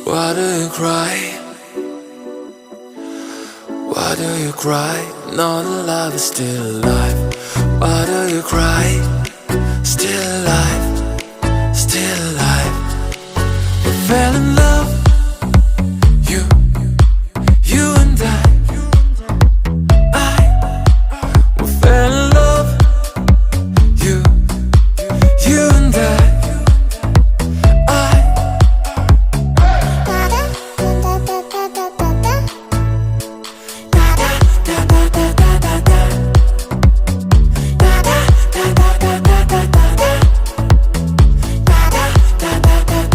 Why do you cry? Why do you cry? No, the love is still alive. Why do you cry? Still alive, still alive. We fell in love.